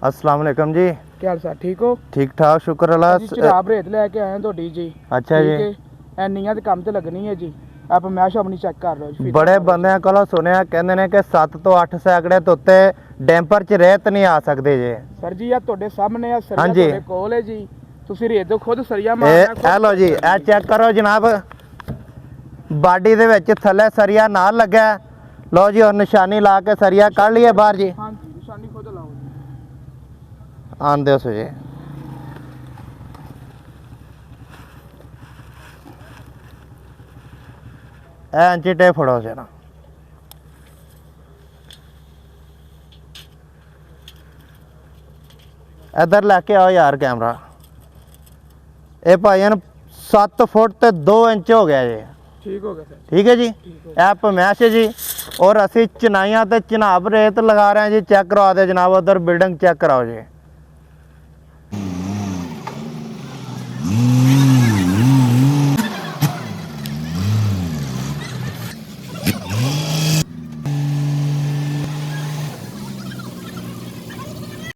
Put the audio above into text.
अस्सलाम वालेकुम जी। क्या हाल सर, ठीक हो? ठीक ठाक, शुक्र अल्लाह। जी जनाब रेत लेके आए हैं ਤੁਹਾਡੀ ਜੀ। अच्छा जी। ਐਨੀਆਂ ਤੇ ਕੰਮ ਤੇ ਲੱਗਣੀ ਹੈ ਜੀ। ਆਪ ਮੈਸ਼ ਆਪਣੀ ਚੈੱਕ ਕਰ ਲਓ ਜੀ। ਬੜੇ ਬੰਦਿਆਂ ਕੋਲੋਂ ਸੁਣਿਆ, ਕਹਿੰਦੇ ਨੇ ਕਿ 7 ਤੋਂ 8 ਸੈਕੜੇ ਤੋਂ ਉੱਤੇ ਡੈਂਪਰ 'ਚ ਰੇਤ ਨਹੀਂ ਆ ਸਕਦੇ ਜੀ। ਸਰ ਜੀ ਆ ਤੁਹਾਡੇ ਸਾਹਮਣੇ ਆ ਸਰੀਆ ਹਾਂਜੀ। ਤੁਹਾਡੇ ਕੋਲ ਹੈ ਜੀ। ਤੁਸੀਂ ਰੇਤ ਤੋਂ ਖੁਦ ਸਰੀਆ ਇਹ ਮਾਰਨਾ। ਲਓ ਜੀ, ਇਹ ਚੈੱਕ ਕਰੋ ਜਨਾਬ, ਬਾਡੀ ਦੇ ਵਿੱਚ ਥੱਲੇ ਸਰੀਆ ਨਾਲ ਲੱਗਾ। ਲਓ ਜੀ, और ਨਿਸ਼ਾਨੀ ਲਾ ਕੇ ਸਰੀਆ ਕੱਢ ਲਈਏ ਬਾਹਰ ਜੀ। ਹਾਂਜੀ ਨਿਸ਼ਾਨੀ ਖੁਦ ਲਾਓ ਜੀ। ਆਂਦੇ ਹੋ ਜੀ। ਐਂਚੀ ਟੇਪ ਫੜੋ ਜਰਾ। इधर लैके आओ यार कैमरा। ये भाईजान 7 फुट ते 2 इंच हो गया जी। ठीक हो गया सर। ठीक है जी। ਇਹ ਪਮੈਸ਼ ਹੈ ਜੀ। और ਅਸੀਂ ਚਨਾਈਆਂ ਤੇ ਚਨਾਬ ਰੇਤ ਲਗਾ ਰਹੇ ਹਾਂ ਜੀ। ਚੈੱਕ ਕਰਵਾ ਦਿਓ ਜਨਾਬ, ਉਧਰ ਬਿਲਡਿੰਗ ਚੈੱਕ ਕਰਾਓ ਜੀ।